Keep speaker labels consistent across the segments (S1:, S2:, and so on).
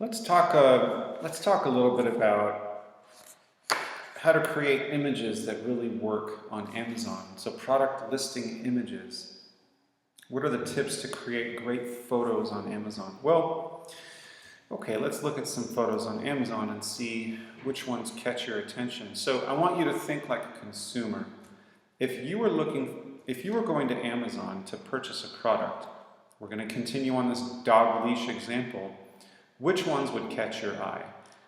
S1: Let's talk a little bit about how to create images that really work on Amazon. So product listing images. What are the tips to create great photos on Amazon? Well, okay, let's look at some photos on Amazon and see which ones catch your attention. So I want you to think like a consumer. If you were going to Amazon to purchase a product, we're going to continue on this dog leash example. Which ones would catch your eye?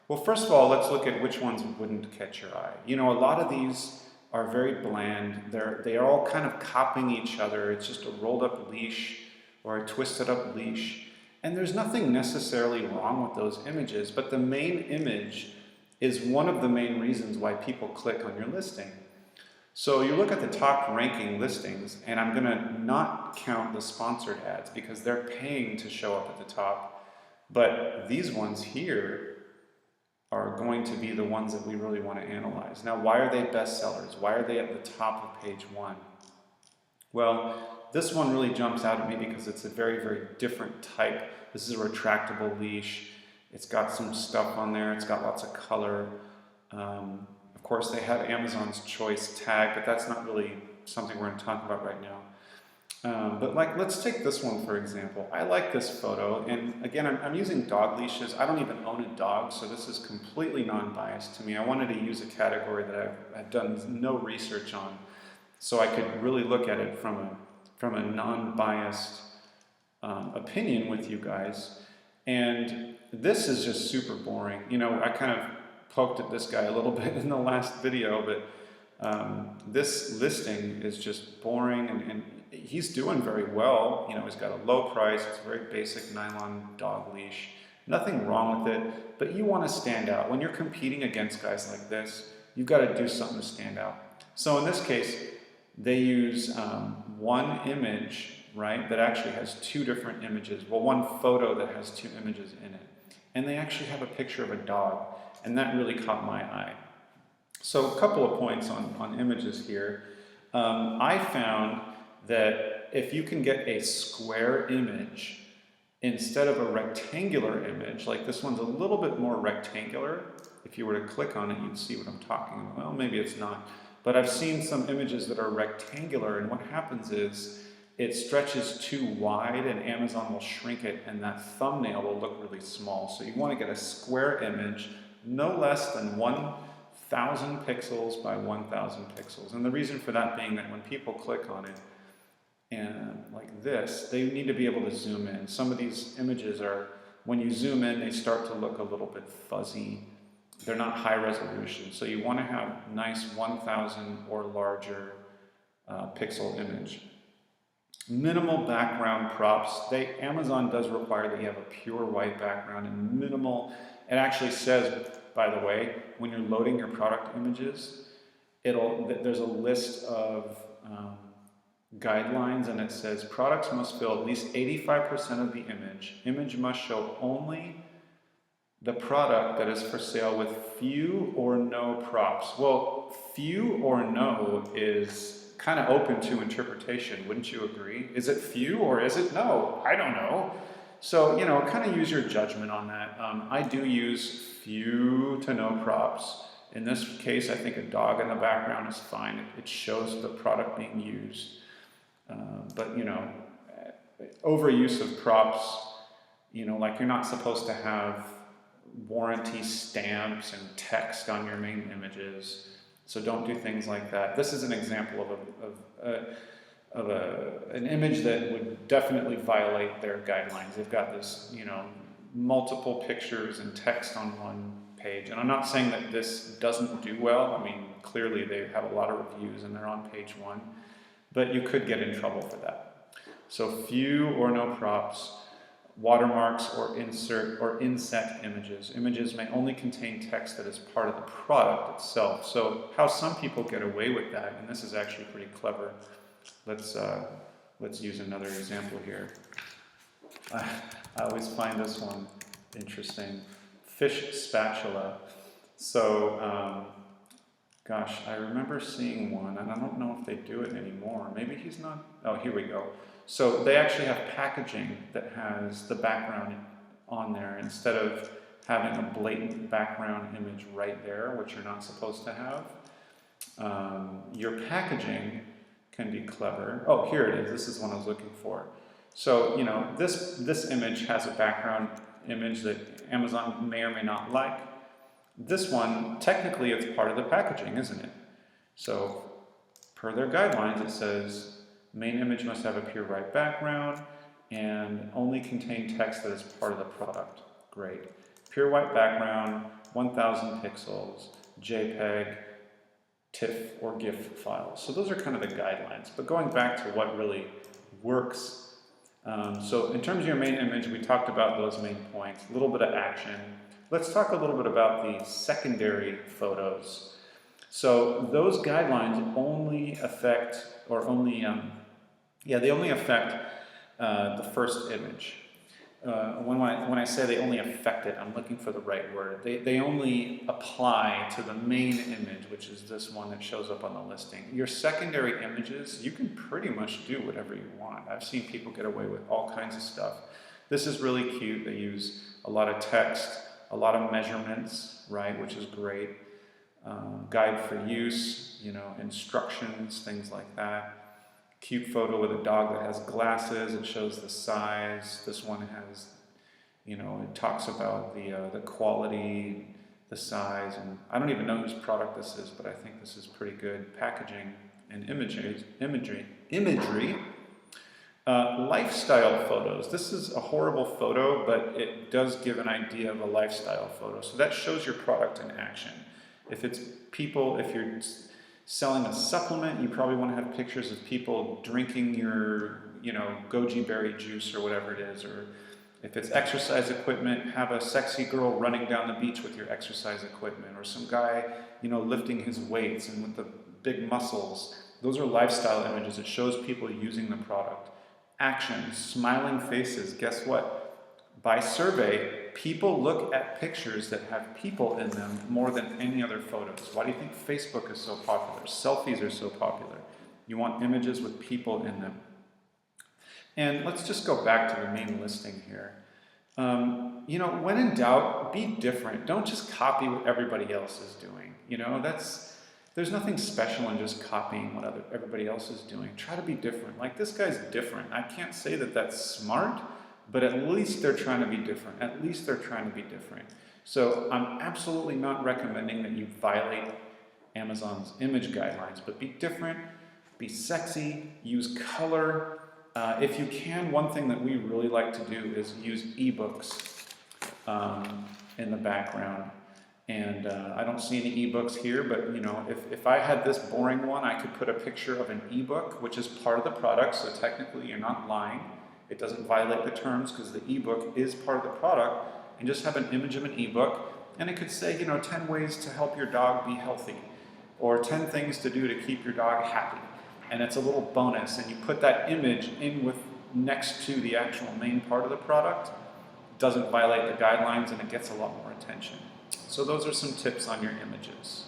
S1: Well, first of all, let's look at which ones wouldn't catch your eye. You know, a lot of these are very bland. They are all kind of copying each other. It's just a rolled up leash or a twisted up leash. And there's nothing necessarily wrong with those images, but the main image is one of the main reasons why people click on your listing. So you look at the top ranking listings, and I'm going to not count the sponsored ads because they're paying to show up at the top. But these ones here are going to be the ones that we really want to analyze. Now, why are they bestsellers? Why are they at the top of page one? Well, this one really jumps out at me because it's a very, very different type. This is a retractable leash. It's got some stuff on there. It's got lots of color. Of course, they have Amazon's Choice tag, but that's not really something we're going to talk about right now. But let's take this one for example. I like this photo, and again, I'm using dog leashes. I don't even own a dog, so this is completely non-biased to me. I wanted to use a category that I've done no research on, so I could really look at it from a non-biased opinion with you guys. And this is just super boring. You know, I kind of poked at this guy a little bit in the last video, but this listing is just boring, and he's doing very well. You know, he's got a low price. It's a very basic nylon dog leash. Nothing wrong with it, but you want to stand out. When you're competing against guys like this, you've got to do something to stand out. So in this case, they use one image, right, that actually has two different images. Well, one photo that has two images in it. And they actually have a picture of a dog, and that really caught my eye. So a couple of points on images here. I found that if you can get a square image instead of a rectangular image, like this one's a little bit more rectangular. If you were to click on it, you'd see what I'm talking about. Well, maybe it's not. But I've seen some images that are rectangular, and what happens is it stretches too wide, and Amazon will shrink it, and that thumbnail will look really small. So you want to get a square image, no less than 1,000 pixels by 1,000 pixels. And the reason for that being that when people click on it, and like this, they need to be able to zoom in. Some of these images are, when you zoom in, they start to look a little bit fuzzy. They're not high resolution. So you want to have nice 1,000 or larger pixel image. Minimal background props. Amazon does require that you have a pure white background and minimal. It actually says, by the way, when you're loading your product images, there's a list of guidelines, and it says products must fill at least 85% of the image. Image must show only the product that is for sale with few or no props. Well, few or no is kind of open to interpretation, wouldn't you agree? Is it few or is it no? I don't know. So, you know, kind of use your judgment on that. I do use few to no props. In this case, I think a dog in the background is fine. It shows the product being used. But, you know, overuse of props, you know, like you're not supposed to have warranty stamps and text on your main images. So don't do things like that. This is an example of an image that would definitely violate their guidelines. They've got this, you know, multiple pictures and text on one page. And I'm not saying that this doesn't do well. I mean, clearly they have a lot of reviews and they're on page one. But you could get in trouble for that. So few or no props, watermarks or inset images. Images may only contain text that is part of the product itself. So how some people get away with that, and this is actually pretty clever. Let's use another example here. I always find this one interesting. Fish spatula. So gosh, I remember seeing one, and I don't know if they do it anymore. Maybe he's not. Oh, here we go. So they actually have packaging that has the background on there instead of having a blatant background image right there, which you're not supposed to have. Your packaging can be clever. Oh, here it is. This is what I was looking for. So, you know, this image has a background image that Amazon may or may not like. This one, technically, it's part of the packaging, isn't it? So, per their guidelines, it says main image must have a pure white background and only contain text that is part of the product. Great. Pure white background, 1000 pixels, JPEG, TIFF or GIF files. So those are kind of the guidelines. But going back to what really works. So in terms of your main image, we talked about those main points, a little bit of action. Let's talk a little bit about the secondary photos. So those guidelines only affect, or only, they only affect the first image. When I say they only affect it, I'm looking for the right word. They only apply to the main image, which is this one that shows up on the listing. Your secondary images, you can pretty much do whatever you want. I've seen people get away with all kinds of stuff. This is really cute. They use a lot of text, a lot of measurements, right, which is great. Guide for use, you know, instructions, things like that. Cute photo with a dog that has glasses. It shows the size. This one has, you know, it talks about the quality, the size, and I don't even know whose product this is, but I think this is pretty good. Packaging and imagery. Lifestyle photos. This is a horrible photo, but it does give an idea of a lifestyle photo. So that shows your product in action. If it's people, if you're selling a supplement, you probably want to have pictures of people drinking your, you know, goji berry juice or whatever it is. Or if it's exercise equipment, have a sexy girl running down the beach with your exercise equipment, or some guy, you know, lifting his weights and with the big muscles. Those are lifestyle images. It shows people using the product. Action, smiling faces. Guess what? By survey, people look at pictures that have people in them more than any other photos. Why do you think Facebook is so popular? Selfies are so popular. You want images with people in them. And let's just go back to the main listing here. You know, when in doubt, be different. Don't just copy what everybody else is doing. You know, there's nothing special in just copying what everybody else is doing. Try to be different. Like, this guy's different. I can't say that that's smart, but at least they're trying to be different. At least they're trying to be different. So I'm absolutely not recommending that you violate Amazon's image guidelines, but be different, be sexy, use color. If you can, one thing that we really like to do is use ebooks in the background. And I don't see any ebooks here, but you know, if I had this boring one, I could put a picture of an ebook, which is part of the product, so technically you're not lying. It doesn't violate the terms because the ebook is part of the product, and just have an image of an ebook, and it could say, you know, 10 ways to help your dog be healthy, or 10 things to do to keep your dog happy. And it's a little bonus, and you put that image in with next to the actual main part of the product. It doesn't violate the guidelines, and it gets a lot more attention. So those are some tips on your images.